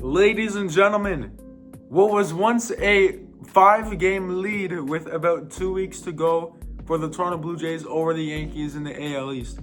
Ladies and gentlemen, what was once a 5-game lead with about 2 weeks to go for the Toronto Blue Jays over the Yankees in the AL East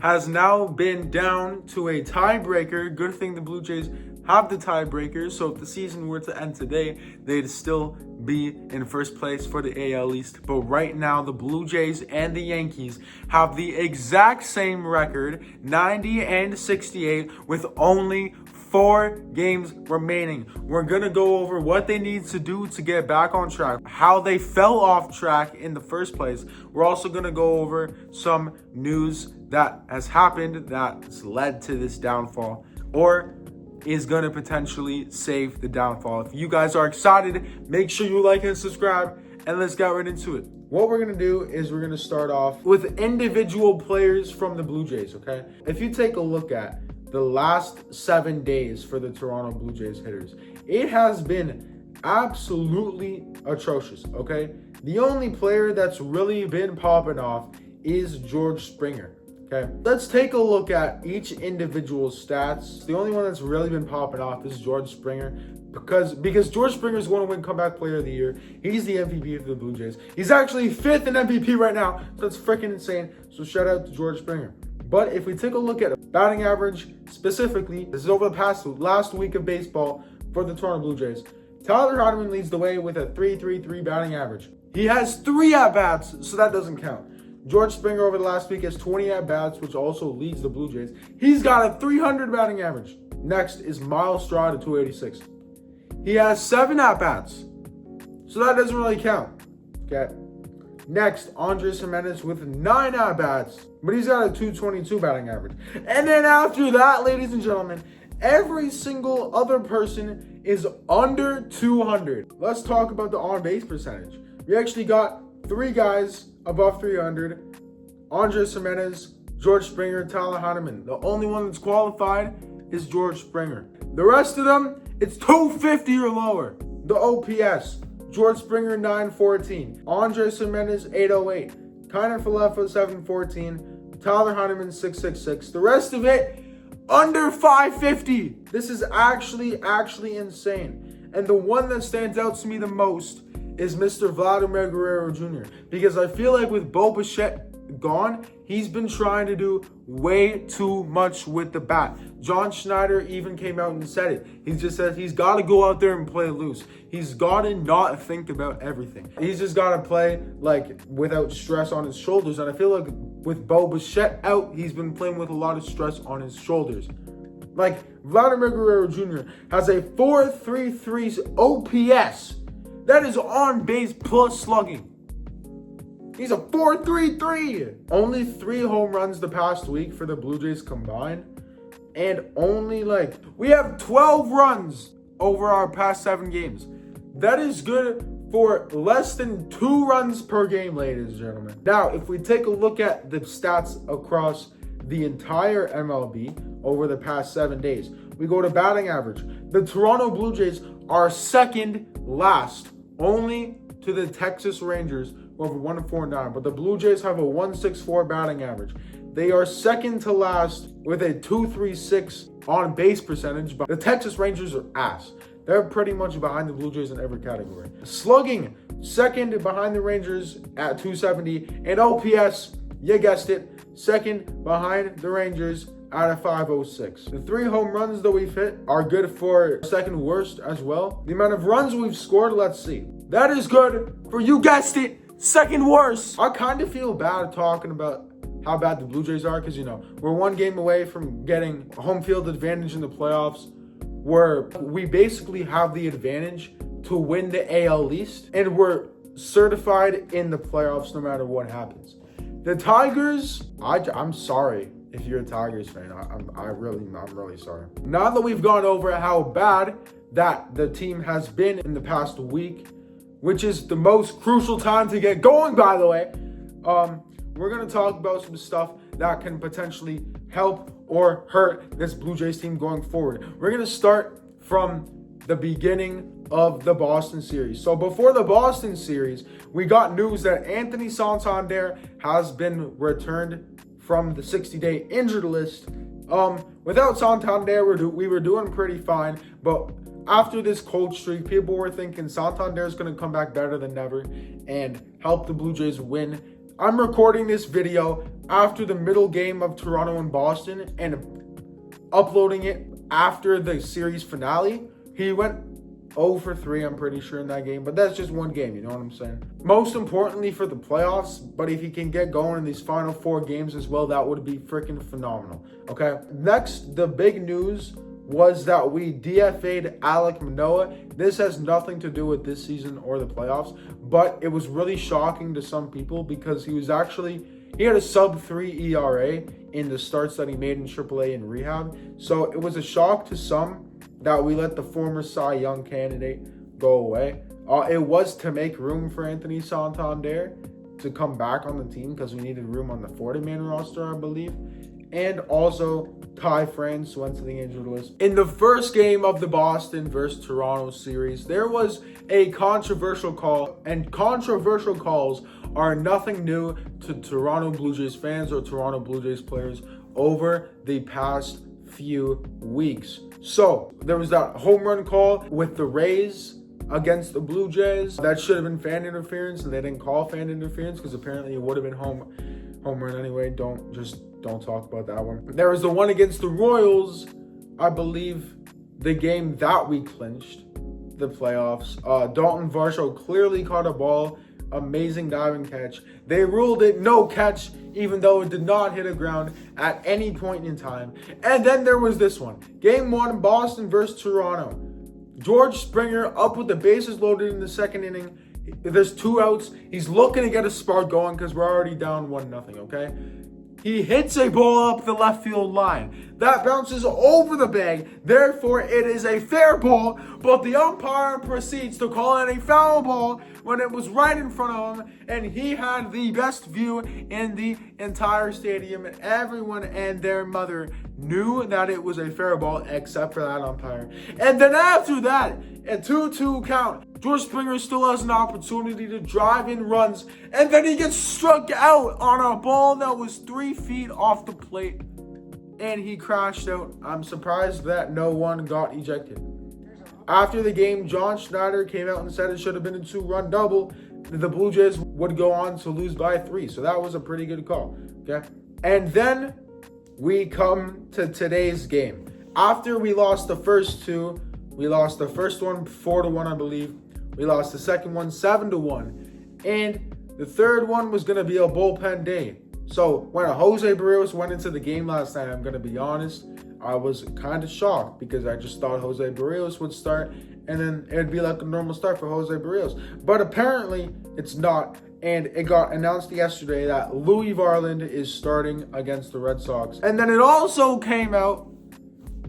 has now been down to a tiebreaker. Good thing the Blue Jays have the tiebreaker, so if the season were to end today, they'd still be in first place for the AL East. But right now, the Blue Jays and the Yankees have the exact same record, 90-68, with only 4 games remaining. We're gonna go over what they need to do to get back on track, how they fell off track in the first place. We're also gonna go over some news that has happened that's led to this downfall, or is gonna potentially save the downfall. If you guys are excited, make sure you like and subscribe, and let's get right into it. What we're gonna do is we're gonna start off with individual players from the Blue Jays, okay? If you take a look at the last 7 days for the Toronto Blue Jays hitters, it has been absolutely atrocious, okay? The only player that's really been popping off is George Springer, okay? Let's take a look at each individual stats. The only one that's really been popping off is George Springer because George Springer is going to win Comeback Player of the Year. He's the MVP for the Blue Jays. He's actually 5th in MVP right now, so that's freaking insane. So shout out to George Springer. But if we take a look at batting average specifically, this is over the last week of baseball for the Toronto Blue Jays. Tyler Heineman leads the way with a .333 batting average. He has 3 at-bats, so that doesn't count. George Springer over the last week has 20 at-bats, which also leads the Blue Jays. He's got a .300 batting average. Next is Miles Straw at 286. He has 7 at-bats, so that doesn't really count. Okay. Next, Andres Gimenez with 9 at-bats, but he's got a .222 batting average. And then after that, ladies and gentlemen, every single other person is under 200. Let's talk about the on-base percentage. We actually got 3 guys above 300. Andres Gimenez, George Springer, Tyler Heineman. The only one that's qualified is George Springer. The rest of them, it's 250 or lower. The OPS, George Springer 914, Andres Gimenez 808, Kiner Falefa 714, Tyler Heineman 666. The rest of it under 550. This is actually insane. And the one that stands out to me the most is Mr. Vladimir Guerrero Jr. Because I feel like with Bo Bichette gone, he's been trying to do way too much with the bat. John Schneider even came out and said it. He just said he's got to go out there and play loose. He's got to not think about everything. He's just got to play like without stress on his shoulders. And I feel like with Bo Bichette out, he's been playing with a lot of stress on his shoulders. Like Vladimir Guerrero Jr. has a .433 OPS. That is on base plus slugging. He's a .433. Only 3 home runs the past week for the Blue Jays combined. And only we have 12 runs over our past 7 games. That is good for less than 2 runs per game, ladies and gentlemen. Now, if we take a look at the stats across the entire MLB over the past 7 days, we go to batting average. The Toronto Blue Jays are second last, only to the Texas Rangers, who have a 1.49, but the Blue Jays have a 1.64 batting average. They are second to last with a .236 on base percentage, but the Texas Rangers are ass. They're pretty much behind the Blue Jays in every category. Slugging, second behind the Rangers at .270, and OPS, you guessed it, second behind the Rangers at a .506. The 3 home runs that we've hit are good for second worst as well. The amount of runs we've scored, let's see. That is good for, you guessed it, second worst. I kind of feel bad talking about how bad the Blue Jays are because, we're 1 game away from getting home field advantage in the playoffs, where we basically have the advantage to win the AL East, and we're certified in the playoffs no matter what happens. The Tigers, I'm sorry if you're a Tigers fan. I'm really sorry. Now that we've gone over how bad that the team has been in the past week, which is the most crucial time to get going, by the way, we're going to talk about some stuff that can potentially help or hurt this Blue Jays team going forward. We're going to start from the beginning of the Boston series. So before the Boston series, we got news that Anthony Santander has been returned from the 60-day injured list Without Santander, we were doing pretty fine, but after this cold streak, people were thinking Santander is going to come back better than ever and help the Blue Jays win. I'm recording this video after the middle game of Toronto and Boston and uploading it after the series finale. He went 0 for 3, I'm pretty sure, in that game, but that's just one game, you know what I'm saying? Most importantly for the playoffs, but if he can get going in these final 4 games as well, that would be freaking phenomenal, okay? Next, the big news was that we DFA'd Alek Manoah. This has nothing to do with this season or the playoffs, but it was really shocking to some people because he had a sub-3 ERA in the starts that he made in AAA and rehab. So it was a shock to some that we let the former Cy Young candidate go away. It was to make room for Anthony Santander to come back on the team because we needed room on the 40-man roster, I believe. And also, Ty France went to the injured list. In the first game of the Boston versus Toronto series, there was a controversial call, and controversial calls are nothing new to Toronto Blue Jays fans or Toronto Blue Jays players over the past few weeks. So, there was that home run call with the Rays against the Blue Jays. That should have been fan interference, and they didn't call fan interference because apparently it would have been home run anyway. Don't talk about that one. There was the one against the Royals, I believe the game that we clinched the playoffs. Dalton Varsho clearly caught a ball. Amazing diving catch. They ruled it no catch, even though it did not hit the ground at any point in time. And then there was this one. Game 1, Boston versus Toronto. George Springer up with the bases loaded in the second inning. There's 2 outs. He's looking to get a spark going because we're already down 1-0, okay? He hits a ball up the left field line. That bounces over the bag. Therefore, it is a fair ball, but the umpire proceeds to call it a foul ball when it was right in front of him, and he had the best view in the entire stadium, and everyone and their mother knew that it was a fair ball except for that umpire. And then after that, a 2-2 count. George Springer still has an opportunity to drive in runs, and then he gets struck out on a ball that was 3 feet off the plate, and he crashed out. I'm surprised that no one got ejected. After the game, John Schneider came out and said it should have been a 2-run double. The Blue Jays would go on to lose by 3, so that was a pretty good call, okay? And then we come to today's game. After we lost the first 2, we lost the first one 4-1, I believe. We lost the second one 7-1. And the third one was going to be a bullpen day. So when Jose Barrios went into the game last night, I'm going to be honest, I was kind of shocked because I just thought Jose Barrios would start and then it'd be like a normal start for Jose Barrios. But apparently it's not. And it got announced yesterday that Louis Varland is starting against the Red Sox. And then it also came out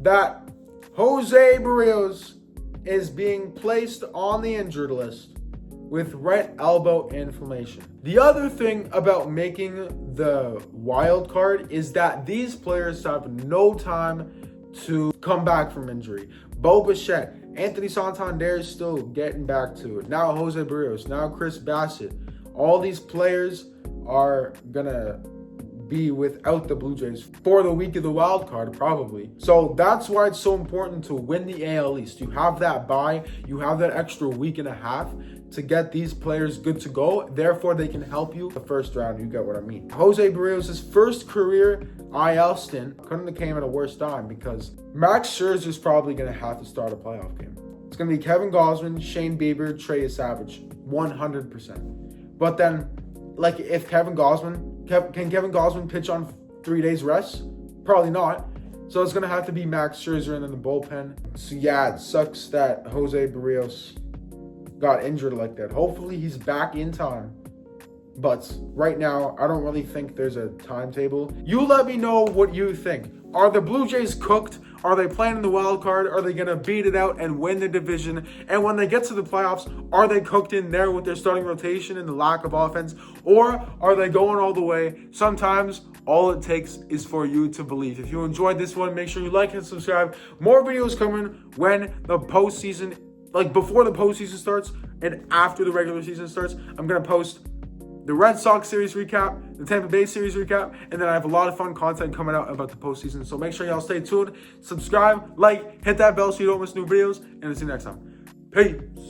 that Jose Barrios is being placed on the injured list with right elbow inflammation. The other thing about making the wild card is that these players have no time to come back from injury. Bo Bichette, Anthony Santander is still getting back to it. Now Jose Barrios, now Chris Bassett. All these players are gonna be without the Blue Jays for the week of the wild card, probably. So that's why it's so important to win the AL East. You have that bye, you have that extra week and a half to get these players good to go. Therefore, they can help you the first round. You get what I mean. Jose Barrios' first career IL stint couldn't have came at a worse time because Max Scherzer's probably going to have to start a playoff game. It's going to be Kevin Gausman, Shane Bieber, Trey Savage, 100%. But then, like, if can Kevin Gausman pitch on 3 days rest? Probably not. So it's going to have to be Max Scherzer and then the bullpen. So yeah, it sucks that Jose Barrios got injured like that. Hopefully he's back in time. But right now, I don't really think there's a timetable. You let me know what you think. Are the Blue Jays cooked? Are they playing in the wild card? Are they going to beat it out and win the division? And when they get to the playoffs, are they cooked in there with their starting rotation and the lack of offense? Or are they going all the way? Sometimes all it takes is for you to believe. If you enjoyed this one, make sure you like and subscribe. More videos coming when the postseason, like before the postseason starts and after the regular season starts. I'm going to post the Red Sox series recap, the Tampa Bay series recap, and then I have a lot of fun content coming out about the postseason. So make sure y'all stay tuned, subscribe, like, hit that bell so you don't miss new videos, and I'll see you next time. Peace.